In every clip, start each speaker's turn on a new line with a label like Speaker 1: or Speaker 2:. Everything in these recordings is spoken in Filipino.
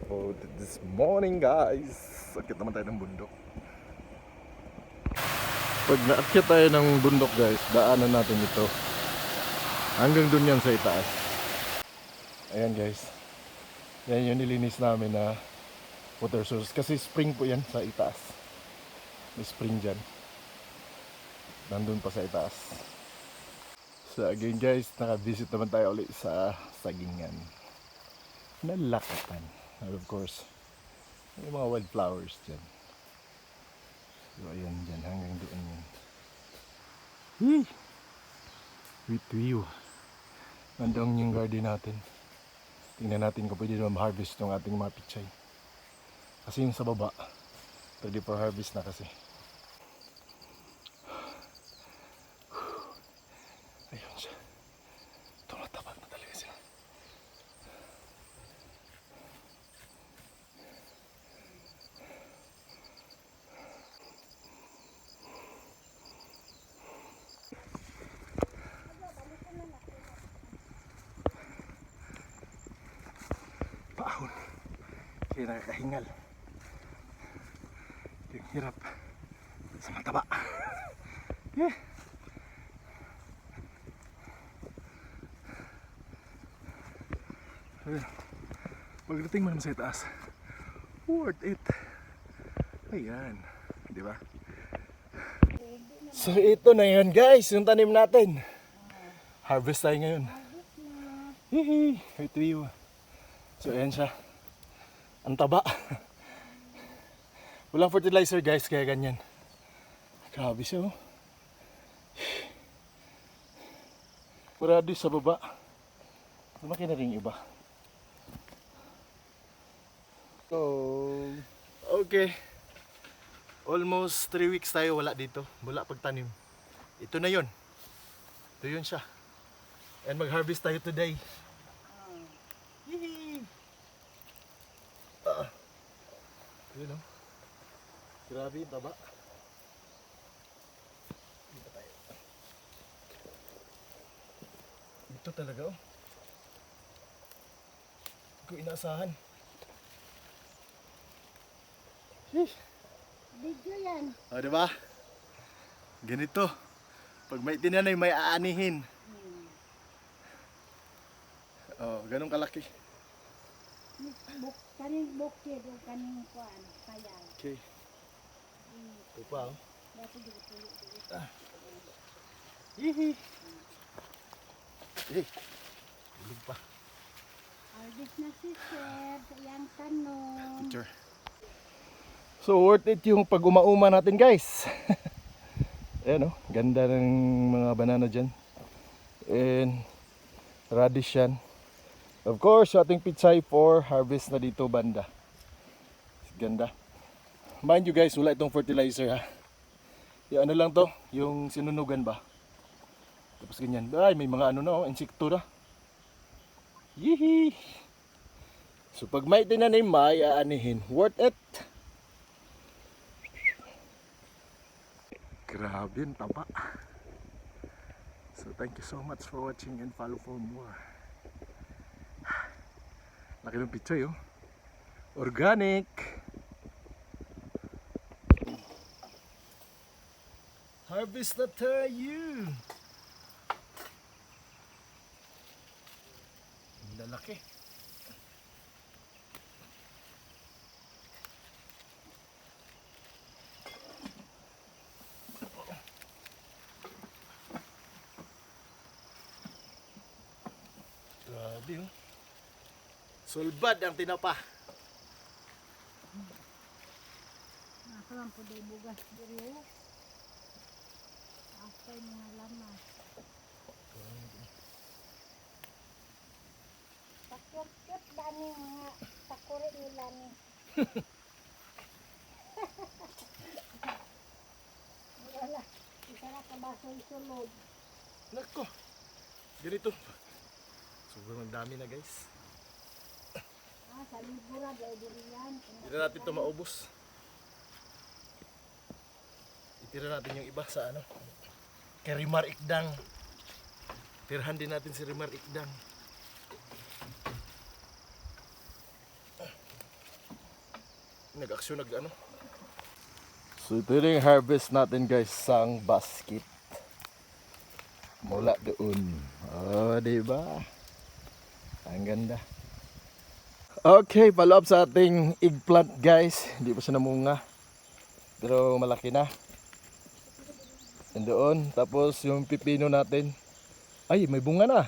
Speaker 1: So this morning guys, akit naman tayo ng bundok. Pag naakyat tayo ng bundok guys, daanan natin ito hanggang dun yan sa itaas. Ayan guys, yan yung nilinis namin na water source. Kasi spring po yan sa itaas. May spring dyan, nandun pa sa itaas. So again guys, naka-visit naman tayo ulit sa Sagingan na Lakatan. And of course, may mga wildflowers dyan. So ayan dyan, hanggang doon yan. With view. Nandang yung garden natin. Tingnan natin kung pwede naman harvest ng ating mga pichay. Kasi yung sa baba, ready for harvest na kasi. Ayun siya. Tumatapag na talaga sila. Paahon. Kaya nakakahingal. Yung hirap sa mataba. Pagdating mo naman sa itaas, worth it. Ayan, di ba? So ito na yun guys, yung tanim natin. Harvest tayo ngayon. Hihi, with view. So ayan siya. Ang taba. Walang fertilizer guys, kaya ganyan. Grabe siya oh. Marado sa baba. Lumaki na rin yung iba. So, okay. Almost 3 weeks tayo wala dito. Wala pagtanim. Ito na yun. Ito yun siya. And mag-harvest tayo today. Yee! Yun o. Grabe yung taba. Dito tayo. Ito talaga oh. Hindi ko inaasahan.
Speaker 2: Video yan.
Speaker 1: O, diba? Ganito. Pag may tinanay, may aanihin. O, ganun kalaki.
Speaker 2: Kaning bukid o kaning kuan, payal.
Speaker 1: Okay. Ito pa, oh.
Speaker 2: Dati dito.
Speaker 1: Hihi. Ulog pa.
Speaker 2: Harvest na si Sir sa iyang tanom.
Speaker 1: Picture. So worth it yung pag umauma natin guys. Ayan oh, ganda ng mga banana dyan. And radish yan. Of course, ating pichay for harvest na dito banda. Ganda. Mind you guys, wala itong fertilizer ha. Yung ano lang to, yung sinunugan ba. Tapos ganyan. Ay, may mga ano na oh, insekto na. Yee! So pag may tinanim, may aanihin. Worth it. Grabe yung taba. So thank you so much for watching and follow for more. Laki ng picture yun. Organic. Harvest na tayo. Ang lalaki. Grabe oh. Sulbad ang tinapa.
Speaker 2: Nakalang po day bugas dito. After mga lamas. Pakit-kit dami mga takuri nila ni. Wala. Isa na kabaso isulod.
Speaker 1: Nako. Ganito. Sobrang dami na guys.
Speaker 2: Sa libura, dahil durian.
Speaker 1: Hindi na natin ito maubos. Itira natin yung iba sa ano. Kay Rimar Ikdang. Tirahan din natin si Rimar Ikdang. nag-aksyon nag-ano. So ito yung harvest natin guys, sang basket. Mula doon. Oh, diba? Ang ganda. Okay, follow up sa ating eggplant guys. Hindi pa siya namunga. Pero malaki na. And doon. Tapos yung pipino natin. Ay, may bunga na.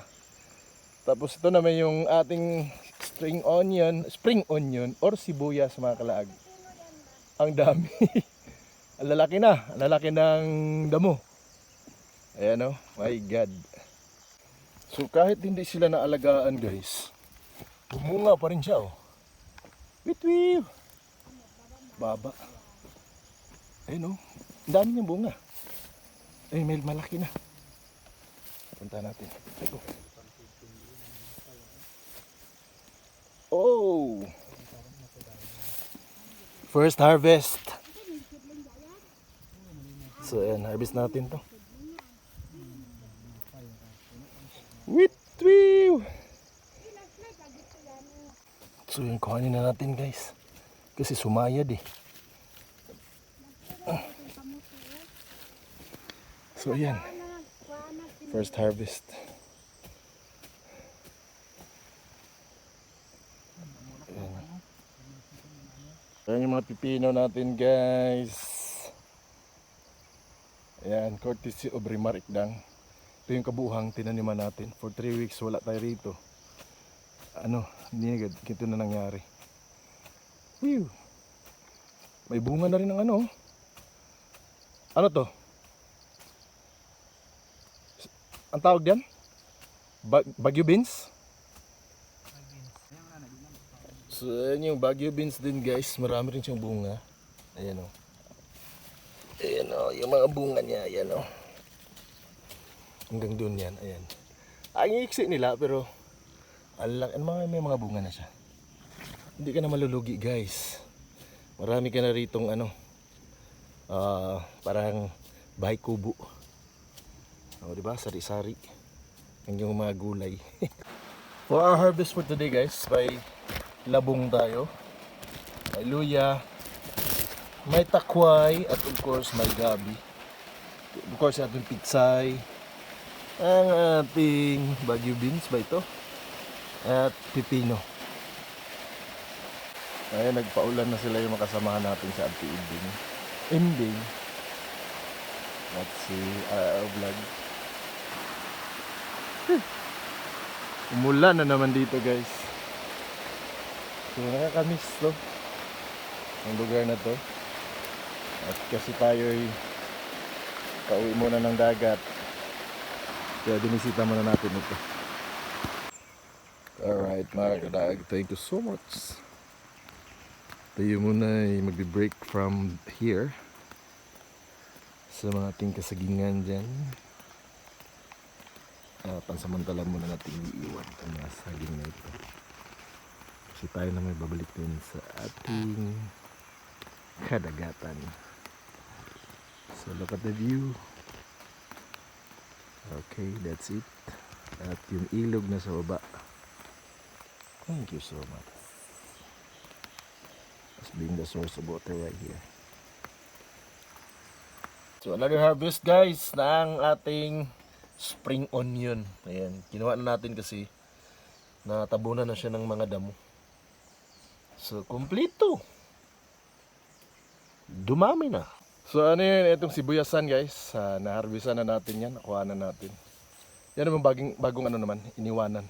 Speaker 1: Tapos ito naman yung ating spring onion or sibuyas mga kalaag. Ang dami. Ang lalaki na. Ang lalaki ng damo. Ayan o. My God. So kahit hindi sila naalagaan guys, bumunga pa rin siya oh. Witwiw. Baba. Ayun oh. Ang dami niyang bunga. Ay, may malaki na. Punta natin. Ito. Oh. First harvest. So ayan, harvest natin to. Witwiw. So yung kuhanin na natin guys. Kasi sumayad eh. So ayan. First harvest. Ayan. Ayan yung mga pipino natin guys. Ayan, courtesy of Remark Dang. Ito yung kabuhang tinaniman natin. For 3 weeks wala tayo rito. Ano, hindi agad. Ito na nangyari. Whew. May bunga na rin ng ano. Ano to? Ang tawag diyan? Baguio beans? So, ayan yung Baguio beans din guys. Marami rin siyang bunga. Ayan o. Ayan o, yung mga bunga niya. Ayan o. Hanggang doon yan. Ayan. Ang iksi nila pero may mga bunga na siya. Hindi ka na malulugi guys. Marami ka na ritong ano. Parang bahay kubo. O diba? Sari-sari. Hanggang mga gulay. For our harvest for today guys, may labong tayo. May luya. May takway. At of course may gabi. Of course ating pitsay. Ang ating Baguio beans ba ito? At pipino. Ayan, nagpaulan na sila yung makasamahan natin sa Auntie Ending. Let's see our vlog. Umulan na naman dito guys. So nakakamiss to ang lugar na to. At kasi tayo'y pauwi muna ng dagat, kaya binisita muna natin ito. Alright mga kadag, thank you so much. Tayo muna ay magbe-break from here sa mga ating kasagingan dyan. Pansamantala muna natin iiwan ang mga saging na ito. Kasi tayo na may babalik din sa ating kadagatan. So look at the view. Okay, that's it. At yung ilog na sa baba. Thank you so much. As being the source of water right here. So another harvest guys ng ating spring onion. Ayan, kinuha na natin kasi natabunan na siya ng mga damo. So kompleto. Dumami na. So ano yun, itong sibuyasan guys, na-harvestan na natin yan, nakuha na natin. Yan naman bagong ano naman, iniwanan.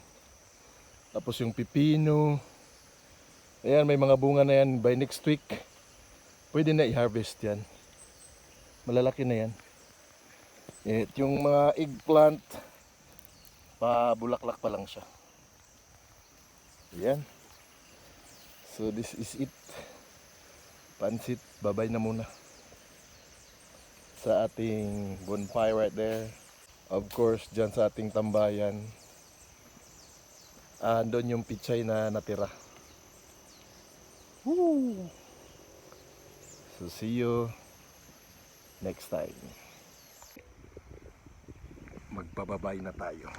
Speaker 1: Tapos yung pipino. Ayan, may mga bunga na yan by next week. Pwede na i-harvest yan. Malalaki na yan. At yung mga eggplant, pabulaklak pa lang siya. Ayan. So this is it. Pansit, babay na muna. Sa ating bonfire right there. Of course, dyan sa ating tambayan. Andun yung pichay na natira. Woo! So see you next time. Magbababay na tayo.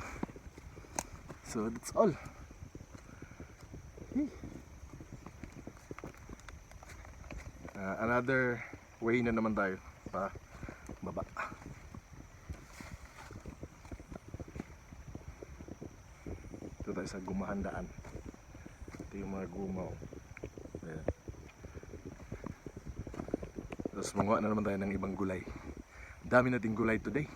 Speaker 1: So that's all. Another way na naman tayo pa baba. Ito tayo sa gumahandaan. Ito yung mga gumaw. Ayan. Tapos manguha na naman tayo ng ibang gulay. Dami nating gulay today.